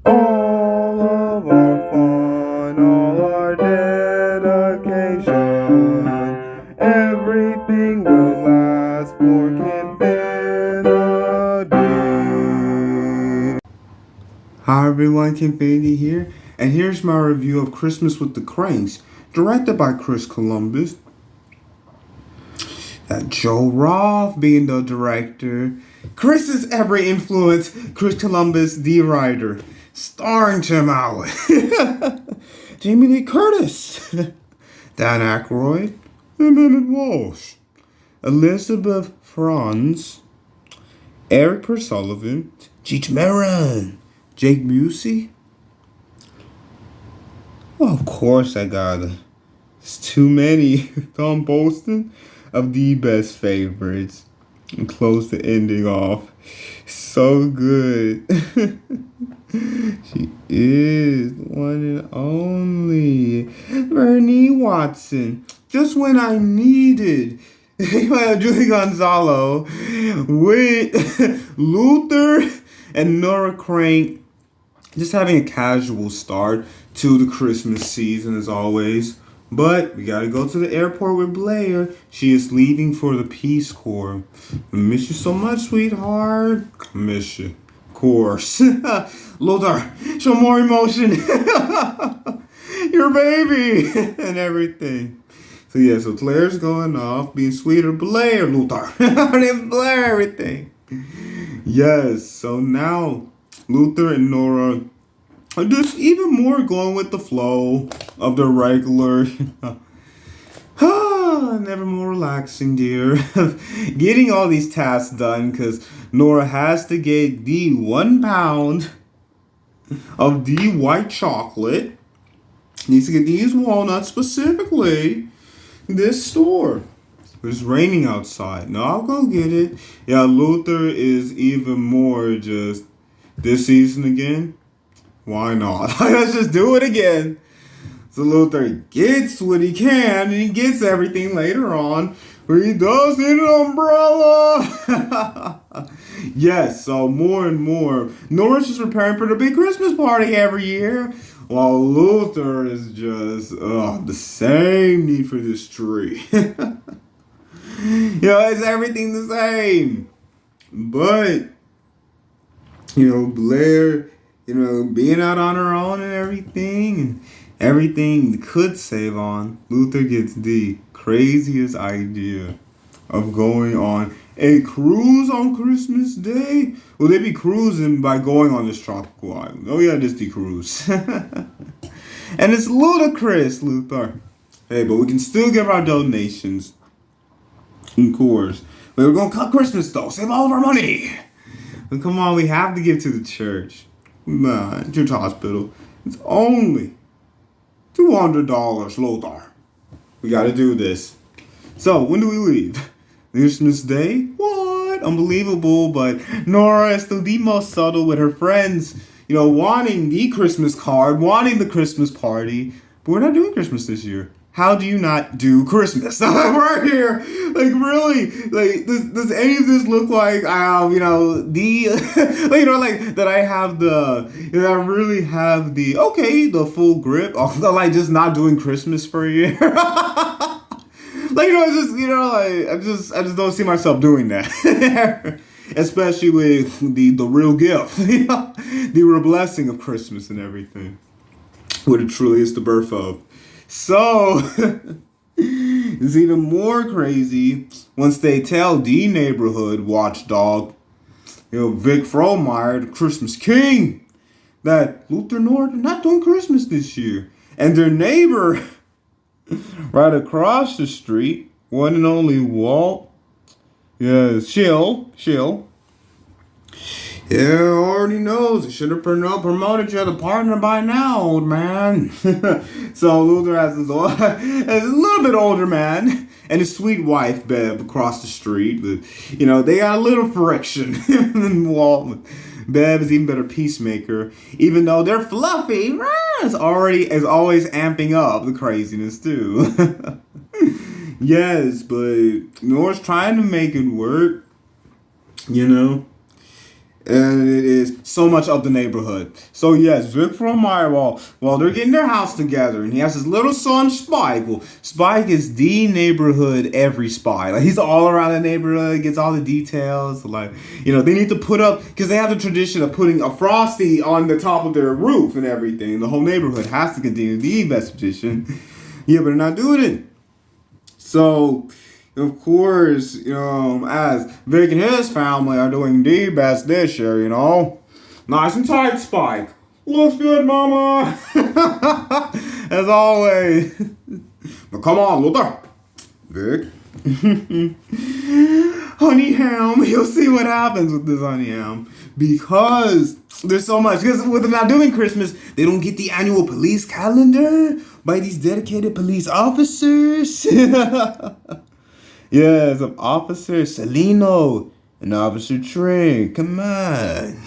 All of our fun, all our dedication, everything will last for Kinfinity. Hi everyone, Kinfinity here, and here's my review of Christmas with the Kranks, directed by Chris Columbus. Joe Roth being the director. Chris's every influence, Chris Columbus, the writer. Starring Tim Allen. Jamie Lee Curtis. Dan Aykroyd. Emmett Walsh. Elizabeth Franz. Eric Sullivan. Cheech Marin. Jake Busey. Well, of course I got it. It's too many. Tom Bolton of the best favorites. And close the ending off. So good. She is one and only Bernie Watson. Just when I needed Julie Gonzalo with Luther and Nora Crank just having a casual start to the Christmas season as always. But we gotta go to the airport with Blair. She is leaving for the Peace Corps. I miss you so much, sweetheart. I miss you. Of course. Lothar, show more emotion. Your baby. And everything. So yeah, so Claire's going off, being sweeter. Blair, Lothar. Her name's Blair, everything. Yes, so now Luther and Nora are just even more going with the flow of the regular, never more relaxing, dear. Getting all these tasks done because Nora has to get the 1 pound of the white chocolate. Needs to get these walnuts specifically. This store. It's raining outside. No, I'll go get it. Yeah, Luther is even more just this season again. Why not? Let's just do it again. So Luther gets what he can, and he gets everything later on. But he does need an umbrella. Yes, so more and more. Nora's just preparing for the big Christmas party every year. While Luther is just, the same need for this tree. It's everything the same. But, Blair, being out on her own and everything could save on, Luther gets the craziest idea of going on a cruise on Christmas Day. Well, they'd be cruising by going on this tropical island. Oh yeah, this the cruise. And it's ludicrous, Luther. Hey, but we can still give our donations. Of course. But we're going to cut Christmas though. Save all of our money. But come on, we have to give to the church. Nah, church hospital. It's only $200, Lothar. We gotta do this. So, when do we leave? Christmas Day? What? Unbelievable, but Nora is still the most subtle with her friends, wanting the Christmas card, wanting the Christmas party, but we're not doing Christmas this year. How do you not do Christmas? We're here. Like, really? Like, does any of this look like, that I have that I really have the full grip of, just not doing Christmas for a year? I just don't see myself doing that. Especially with the real gift, the real blessing of Christmas and everything. What it truly is the birth of. So, it's even more crazy once they tell the neighborhood watchdog, Vic Frohmeyer, the Christmas King, that Luther and Nora are not doing Christmas this year. And their neighbor right across the street, one and only Walt, Shill. Yeah, already knows. He should have promoted you to partner by now, old man. So Luther has his as a little bit older man and his sweet wife, Bev, across the street. But, they got a little friction. And Walt, Bev is even better peacemaker. Even though they're fluffy, is always amping up the craziness, too. Yes, but Nora's trying to make it work, And it is so much of the neighborhood. So yes, Vic from Firewall, well, they're getting their house together, and he has his little son Spike. Well, Spike is the neighborhood every spy. Like, he's all around the neighborhood, gets all the details. Like, they need to put up, because they have the tradition of putting a Frosty on the top of their roof and everything. The whole neighborhood has to continue the best tradition. Yeah, but they're not doing it. So, of course, as Vic and his family are doing the best this year, Nice and tight, Spike. Looks good, mama. As always. But come on, Luther. Vic. Honey ham. You'll see what happens with this honey ham. Because there's so much. Because with them not doing Christmas, they don't get the annual police calendar by these dedicated police officers. Yes, of Officer Celino and Officer Trink. Come on.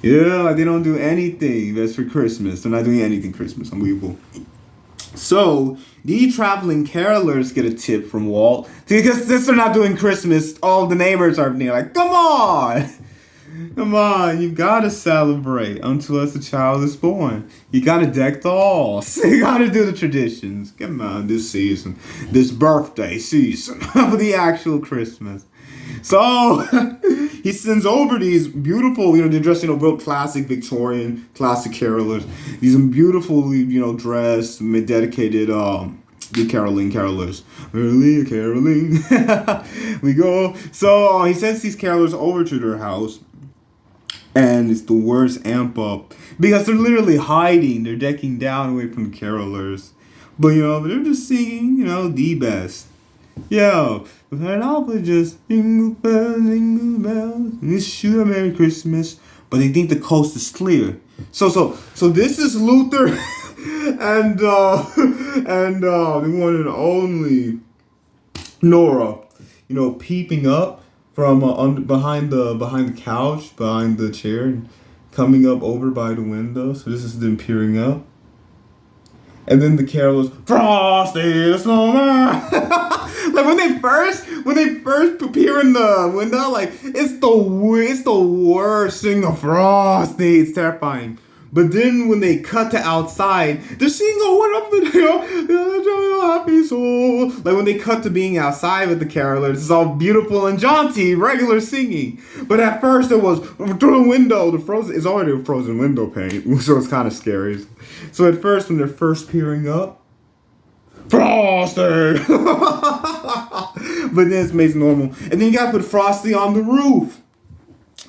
Yeah, like they don't do anything that's for Christmas. They're not doing anything Christmas. Unbelievable. So, the traveling carolers get a tip from Walt. Because since they're not doing Christmas, all the neighbors are like, come on. Come on, you gotta celebrate until a child is born. You gotta deck the halls. You gotta do the traditions. Come on, this season, this birthday season of the actual Christmas. So he sends over these beautiful, they're dressed, real classic Victorian, classic carolers. These beautifully, dressed, dedicated, the carolers. Early caroling. We go. So he sends these carolers over to their house. And it's the worst amp up. Because they're literally hiding. They're decking down away from the carolers. But, they're just singing, the best. Yo, we've had off with just jingle bells, wish you a Merry Christmas. But they think the coast is clear. So this is Luther and the one and only Nora, peeping up from behind the couch, behind the chair, and coming up over by the window. So this is them peering up. And then the carolers, Frosty the Snowman. Like when they first appear in the window, like it's the worst thing of Frosty. It's terrifying. But then when they cut to outside, they're singing, oh, what up, happy soul. Like when they cut to being outside with the carolers, it's all beautiful and jaunty, regular singing. But at first it was through the window, it's already a frozen window pane, so it's kind of scary. So at first, when they're first peering up, Frosty! But then it's made normal. And then you gotta put Frosty on the roof.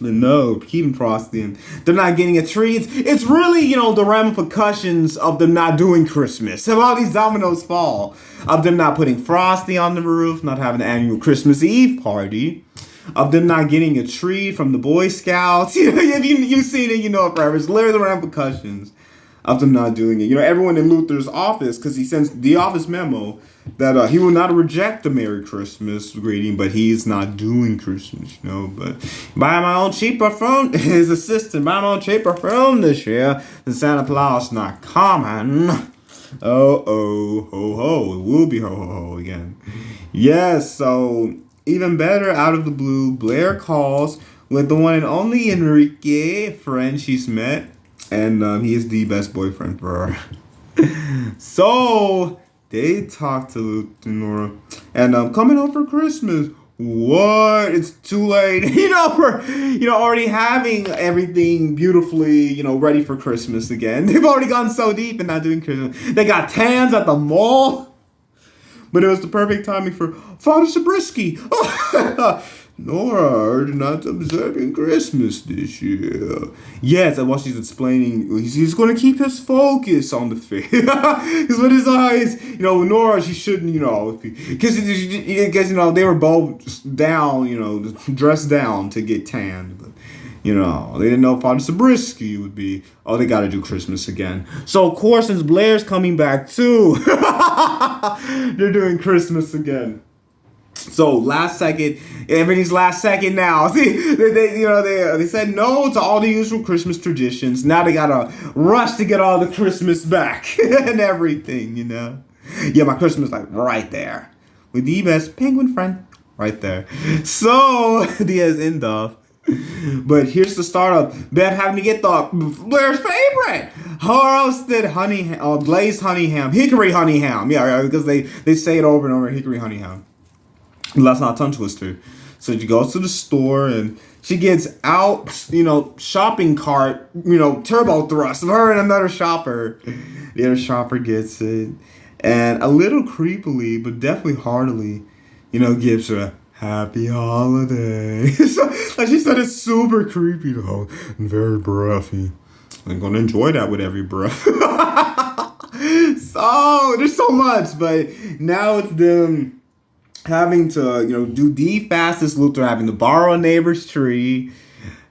But no, keeping Frosty and they're not getting a tree. It's really, the ramifications of them not doing Christmas. Of all these dominoes fall. Of them not putting Frosty on the roof, not having an annual Christmas Eve party. Of them not getting a tree from the Boy Scouts. If you've seen it, it forever. It's literally the ramifications of them not doing it. Everyone in Luther's office, because he sends the office memo that he will not reject the Merry Christmas greeting, but he's not doing Christmas, But buy my own cheap perfume, his assistant, buy my own cheap perfume this year, the Santa Claus not coming. Oh, ho, ho, it will be ho, ho, ho again. Yes, so even better, out of the blue, Blair calls with the one and only Enrique, friend she's met. And he is the best boyfriend for her. So they talk to Nora, and coming home for Christmas. What? It's too late. For already having everything beautifully, ready for Christmas again. They've already gone so deep and not doing Christmas. They got tans at the mall. But it was the perfect timing for Father Zabriskie. Nora are not observing Christmas this year. Yes, and while she's explaining, he's going to keep his focus on the face. Because with his eyes, Nora, she shouldn't, because they were both down, dressed down to get tanned. But, they didn't know Father Zabriskie would be, they got to do Christmas again. So, of course, since Blair's coming back too, they're doing Christmas again. So everything's last second now. See, they said no to all the usual Christmas traditions. Now they gotta rush to get all the Christmas back and everything, Yeah, my Christmas right there with the best penguin friend right there. So the end of But here's the startup. Beth having to get the Blair's favorite roasted honey, glazed honey ham, hickory honey ham. Yeah, because they say it over and over, hickory honey ham. That's not a tongue twister. So she goes to the store and she gets out, shopping cart, turbo thrust of her and another shopper. The other shopper gets it. And a little creepily, but definitely heartily, gives her a happy holiday. So, like she said, it's super creepy though. And very breathy. I'm going to enjoy that with every breath. So, there's so much. But now it's them having to, do the fastest Luther, having to borrow a neighbor's tree,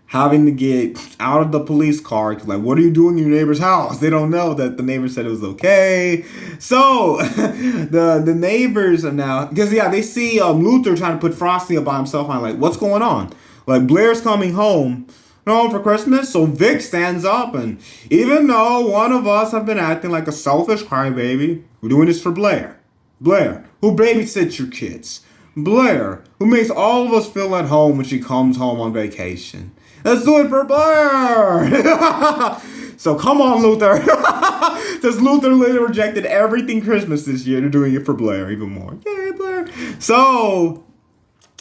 having to get out of the police car. Like, what are you doing in your neighbor's house? They don't know that the neighbor said it was okay. So, the neighbors are now, because, they see Luther trying to put Frosty up by himself. I'm like, what's going on? Like, Blair's coming home for Christmas. So Vic stands up, and even though one of us have been acting like a selfish crybaby, we're doing this for Blair. Blair, who babysits your kids. Blair, who makes all of us feel at home when she comes home on vacation. Let's do it for Blair! So come on, Luther. Because Luther literally rejected everything Christmas this year. They're doing it for Blair even more. Yay, Blair. So,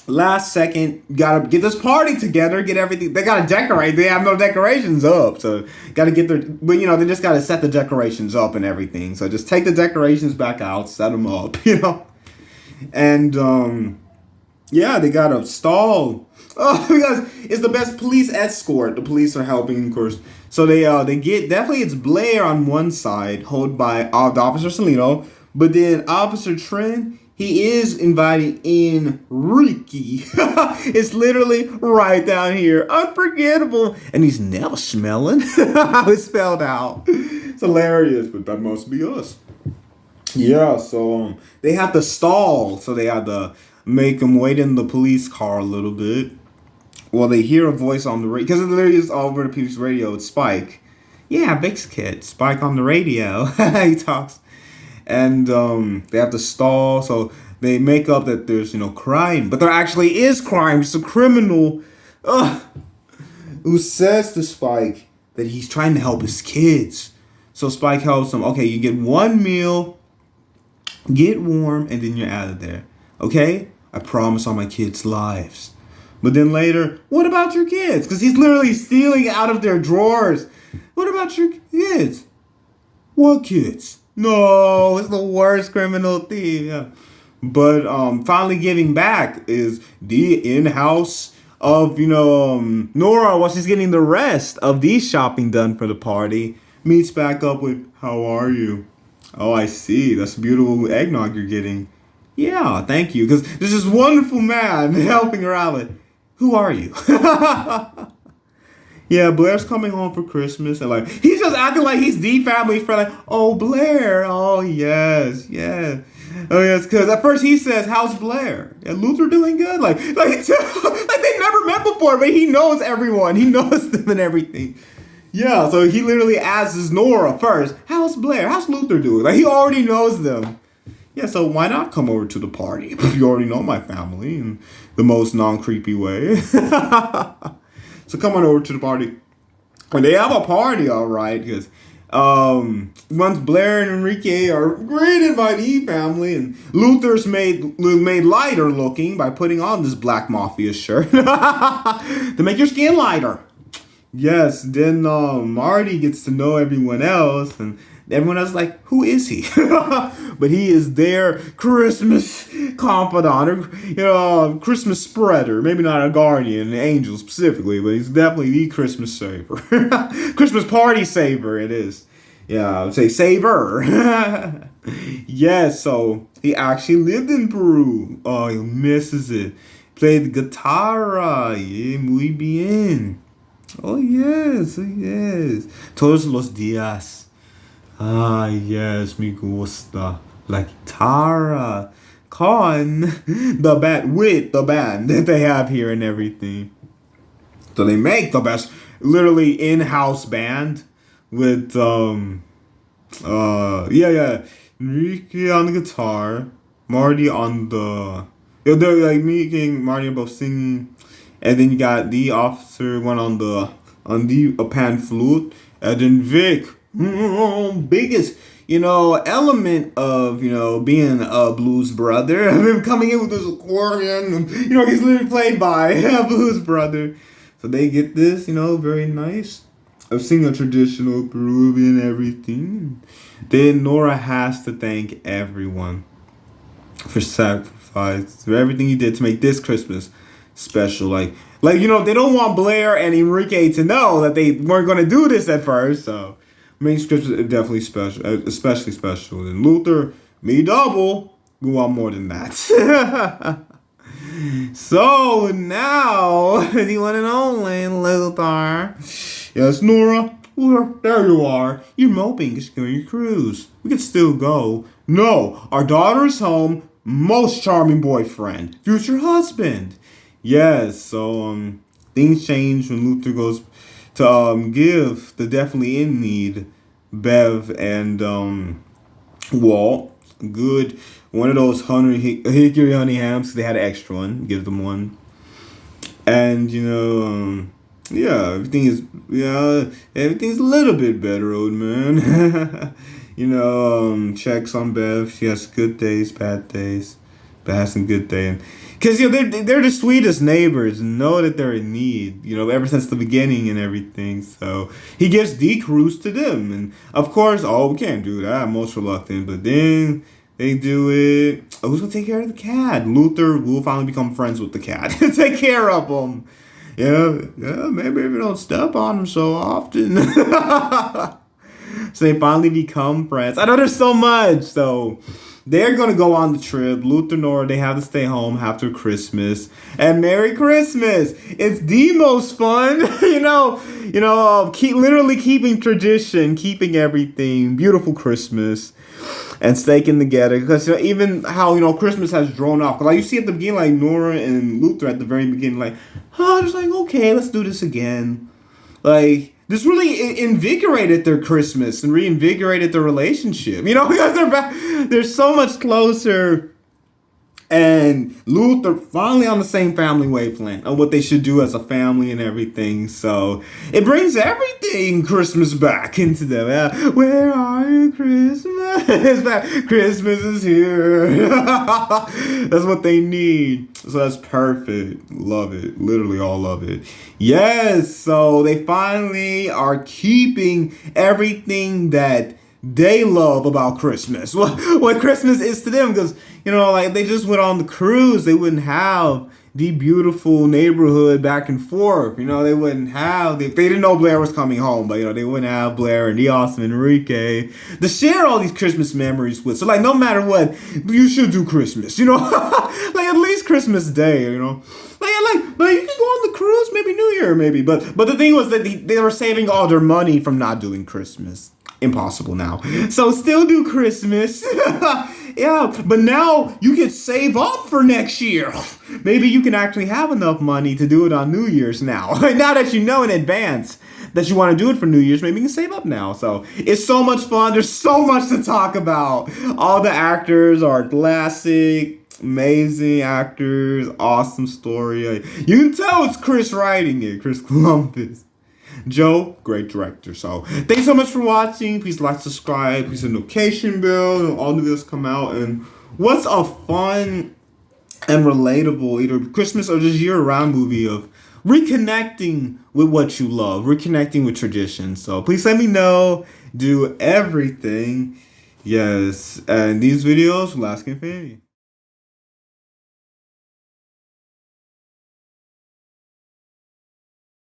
last second, gotta get this party together, get everything. They gotta decorate. They have no decorations up. So, gotta get their, but they just gotta set the decorations up and everything. So, just take the decorations back out, set them up, And, they gotta stall. Oh, because it's the best police escort. The police are helping, of course. So, they get, definitely it's Blair on one side, held by Officer Salino. But then Officer Trent, he is inviting in Ricky. It's literally right down here. Unforgettable. And he's never smelling. How it's spelled out. It's hilarious, but that must be us. Yeah, so they have to stall. So they have to make him wait in the police car a little bit. Well, they hear a voice on the radio. Because it literally is all over the police radio. It's Spike. Yeah, Vic's kid. Spike on the radio. He talks. And they have to stall, so they make up that there's, crime. But there actually is crime. It's a criminal who says to Spike that he's trying to help his kids. So Spike helps him. Okay, you get one meal, get warm, and then you're out of there. Okay? I promise on my kids' lives. But then later, what about your kids? Because he's literally stealing out of their drawers. What about your kids? What kids? No, it's the worst criminal thief. Yeah. But finally giving back is the in-house of, Nora, while she's getting the rest of the shopping done for the party, meets back up with, how are you? Oh, I see. That's beautiful eggnog you're getting. Yeah, thank you. Because there's this wonderful man helping her out with, who are you? Yeah, Blair's coming home for Christmas, and he's just acting like he's the family friend. Like, oh, Blair, oh yes, yeah, oh yes. Because at first he says, "How's Blair?" And Luther doing good. Like they've never met before, but he knows everyone. He knows them and everything. Yeah, so he literally asks Nora first, "How's Blair? How's Luther doing?" Like he already knows them. Yeah, so why not come over to the party? You already know my family in the most non-creepy way. So come on over to the party. And they have a party, all right, because once Blair and Enrique are greeted by the family, and Luther's made lighter looking by putting on this Black Mafia shirt to make your skin lighter. Yes, then Marty gets to know everyone else, and everyone else is like, who is he? But he is their Christmas confidant, or, Christmas spreader. Maybe not a guardian, an angel specifically, but he's definitely the Christmas saver. Christmas party saver, it is. Yeah, I would say saver. Yes, so he actually lived in Peru. Oh, he misses it. Played the guitarra. Yeah, muy bien. Oh, yes, oh, yes. Todos los días. Ah, yes, me gusta la guitarra con the band, with the band that they have here and everything. So they make the best, literally in-house band with, Enrique on the guitar, Marty on the, they're like making Marty both singing, And then you got the officer went on the pan flute, and then Vic, biggest element of being a blues brother, him coming in with his accordion, he's literally played by a blues brother. So they get this, very nice. I've seen a traditional Peruvian everything. Then Nora has to thank everyone for sacrifice, for everything you did to make this Christmas special. Like they don't want Blair and Enrique to know that they weren't going to do this at first. So makes Christmas definitely special, especially special. And Luther, me double, we want more than that. So now, the one and only Luther. Yes, Nora. Well, there you are. You're moping. It's going your cruise. We can still go. No, our daughter's home. Most charming boyfriend. Future husband. Yes, so, things change when Luther goes to, give the definitely in need Bev and, Walt. Good. One of those hickory honey hams. They had an extra one. Give them one. And, yeah, everything's a little bit better, old man. Checks on Bev. She has good days, bad days, but has some good days. Because, they're the sweetest neighbors and know that they're in need, ever since the beginning and everything. So he gives the cruise to them. And, of course, we can't do that. I'm most reluctant. But then they do it. Who's going to take care of the cat? Luther will finally become friends with the cat. Take care of him. Yeah, maybe if you don't step on them so often. So they finally become friends. I know there's so much. So they're going to go on the trip. Luther and Nora, they have to stay home after Christmas. And Merry Christmas. It's the most fun. Literally keeping tradition, keeping everything. Beautiful Christmas. And sticking together, because even how Christmas has drawn off. Like you see at the beginning, like Nora and Luther at the very beginning, like just like okay, let's do this again. Like this really invigorated their Christmas and reinvigorated their relationship. Because they're so much closer. And Luther finally on the same family wavelength on what they should do as a family and everything. So it brings everything Christmas back into them. Where are you, Christmas? Christmas is here. That's what they need. So that's perfect. Love it. Literally all of it. Yes. So they finally are keeping everything that they love about Christmas. What Christmas is to them. Because, like they just went on the cruise. They wouldn't have the beautiful neighborhood back and forth. They wouldn't have, they didn't know Blair was coming home. But, they wouldn't have Blair and the awesome Enrique to share all these Christmas memories with. So, like, no matter what, you should do Christmas. Like, at least Christmas Day, Like, you can go on the cruise, maybe New Year, maybe. But the thing was that they were saving all their money from not doing Christmas. Impossible now. So still do Christmas. Yeah, but now you can save up for next year. Maybe you can actually have enough money to do it on New Year's now. Now that you know in advance that you want to do it for New Year's, maybe you can save up now. So it's so much fun. There's so much to talk about. All the actors are classic. Amazing actors. Awesome story. You can tell it's Chris writing it. Chris Columbus. Joe, great director. So thanks so much for watching. Please like, subscribe, please hit the notification bell when all the videos come out. And what's a fun and relatable either Christmas or just year-round movie of reconnecting with what you love, reconnecting with tradition. So please let me know. Do everything. Yes. And these videos will last infinity.